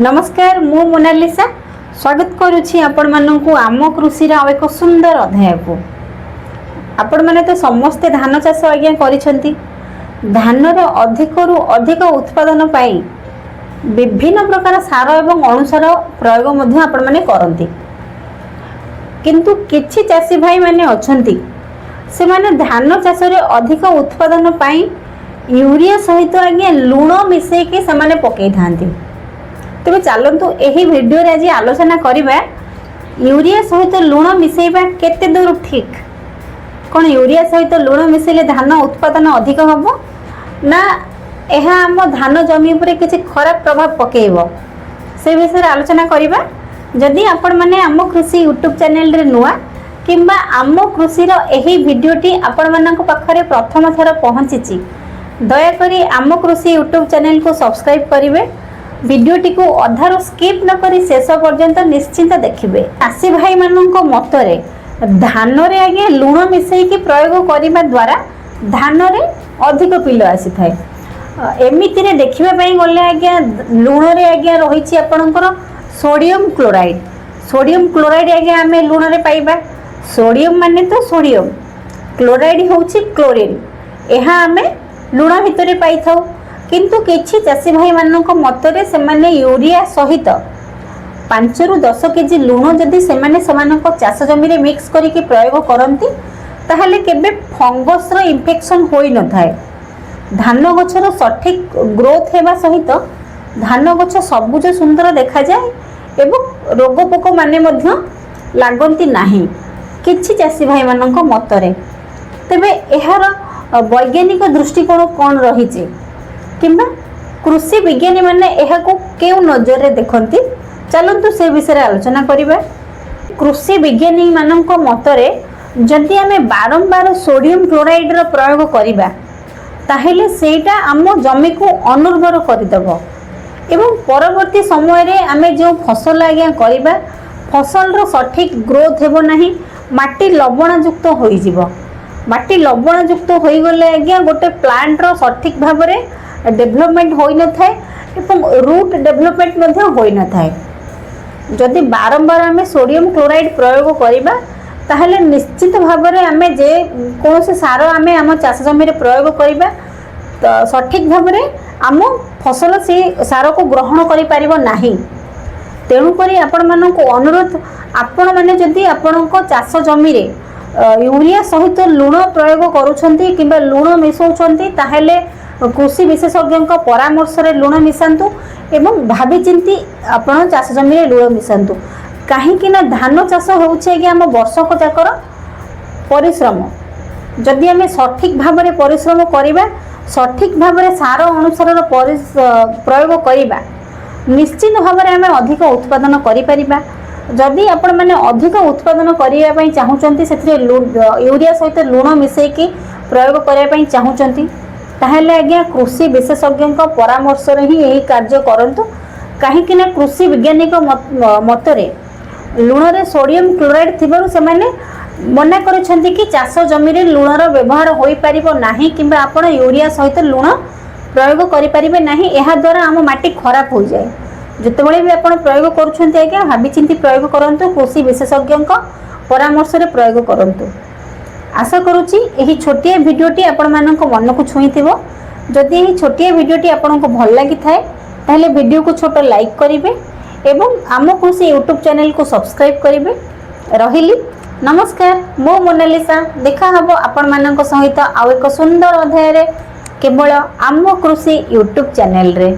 नमस्कार मु मोनालिसा स्वागत करुछि आपण माननकु आम कृषि रा एक सुंदर अध्याय को। आपण माने तो समस्ते धान चाष आज्ञा करिसंती। धान रो अधिक रु अधिक उत्पादन पाई विभिन्न प्रकार सार एवं अणुसार प्रयोग मध्य आपण माने करंती। किंतु किछि चाषी भाई माने अछंती से माने धान चाष रे अधिक उत्पादन पाई यूरिया सहित आज्ञा लूण मिसई के से माने पकई थांती। तेरे चलतु यही भिडियो आज आलोचना करवा यूरिया सहित लुण मिसेबा केते दूर ठीक। कौन यूरिया सहित लुण मिसेले धान उत्पादन अधिक हम ना यह आम धान जमी पर किसी खराब प्रभाव पकेब से विषय आलोचना करवा। जदि आपण माने आम कृषि यूट्यूब चैनल रे नुआ किंबा आम कृषि यही भिडियोटी आपण मानक पाखरे प्रथम थर पहुँची दयाकोरी आम कृषि यूट्यूब चैनल को सब्सक्राइब करेंगे। वीडियोटी को अधार स्किप न करी शेष पर्यंत निश्चिंत देखिए। चाषी भाई मानक मतरे धान रे आगे लुण मिसई प्रयोग करने द्वारा धान रे अधिक पिल आसी थाए। एमिति रे देखिबा पई गले आज्ञा लुण रे आज्ञा रही आपणकर सोडियम क्लोराइड। सोडियम क्लोराइड आज्ञा आमे लुण रे पाइबा। सोडियम माने तो सोडियम, क्लोराइड होउछि क्लोरीन। एहा आमे लुण भितरे पाई थाउ। किंतु किछि चाषी भाई मानक मतरे से माने यूरिया सहित 5 रु 10 केजी लुण जदि से माने समानक चाष जमी रे मिक्स करिके प्रयोग करंती ताहले केबे फंगस रो इन्फेक्शन होई न थाए। धान गछर सठिक ग्रोथ हेबा सहित धान गछ सबुज सुंदर देखा जाए एवं रोग पोक माने मध्य लागंती नाही किछि चाषी भाई मानक मतरे। तेबे एहार वैज्ञानिक दृष्टिकोण कोन रहिछि किंबा कृषि विज्ञानी माने एहाको केउ नजर रे देखंती चलंतु से विषय आलोचना करिबा। कृषि विज्ञानी मानक मतरे जदि आमे बारंबार सोडियम क्लोराइड रो प्रयोग करिबा ताहेले सेटा आम जमी को अनुर्वर करदेव एवं परवर्ती समय रे आमे जो फसल आज्ञा करिबा फसल रो सठिक ग्रोथ हेबो नाही। माटी लवणयुक्त होई जिवो। माटी लवणयुक्त होई गले आज्ञा गोटे प्लांट रो सठिक भाव रे डेभलपमेंट होई न थाए एवं रूट डेभलपमेंट मध्य होई न थाए। जदि बारंबार आमे सोडियम क्लोराइड प्रयोग करिबा ताहले निश्चित भाव रे आमे जे कोन से सार आमे आम चाष जमी रे प्रयोग करिबा तो सठिक भाव रे आम फसल से सार को ग्रहण करि परिबो नाही। तेणु करी आपण मानक अनुरोध आपण माने जदि आपणक चाष जमी रे यूरिया सहित लुण प्रयोग करूछंती किंबा लुण मिसौछंती ताहले कृषि विशेषज्ञ परामर्श रे लुण मिसांतु एवं भाभी चिंती आपण चाष जमी रे लुण मिसांतु। काहेकि ना धान चाष होउछे कि हम वर्षक जाकर परिश्रम। जदि आमे सठिक भाव रे परिश्रम करिबा सठिक भाव रे सार अनुसार प्रयोग करिबा निश्चित भाव रे आमे अधिक उत्पादन करि परिबा। जदि आपण माने अधिक उत्पादन करिया पई चाहुचंती सेथि यूरिया सहित लुण मिसई की प्रयोग करिया पई चाहुचंती ताहले आज्ञा कृषि विशेषज्ञ परामर्श रे ही यही कार्य करंतु। काहेकि ना कृषि वैज्ञानिक मतरे लुण रे सोडियम क्लोराइड थिबारु से माने मना करछंती कि चाष जमी रे लुण रो व्यवहार होई परिबो नाही किंबा आपण यूरिया सहित लुण प्रयोग करि परिबे नाही। एहा द्वारा हम माटी खराब हो जाए। जतबेले भी आपण प्रयोग करूछंती आज्ञा भाबी चिंती प्रयोग करंतु। कृषि विशेषज्ञ परामर्श रे प्रयोग करंतु। आशा करुच्ची यही छोटिया भिडियोटी आपण मानक मन को छुईथिबो। जदि यही छोटिया भिडियोटी आपनको भल लागि थाए ताहले वीडियो को छोट लाइक करिवे एवं आम कृषि यूट्यूब चैनल को सब्सक्राइब करिवे। रहिली नमस्कार मो मोनालिसा। देखा हबो आपण मानक सहित आउ एक सुंदर अध्याय रे केवल आम कृषि यूट्यूब चैनल रे।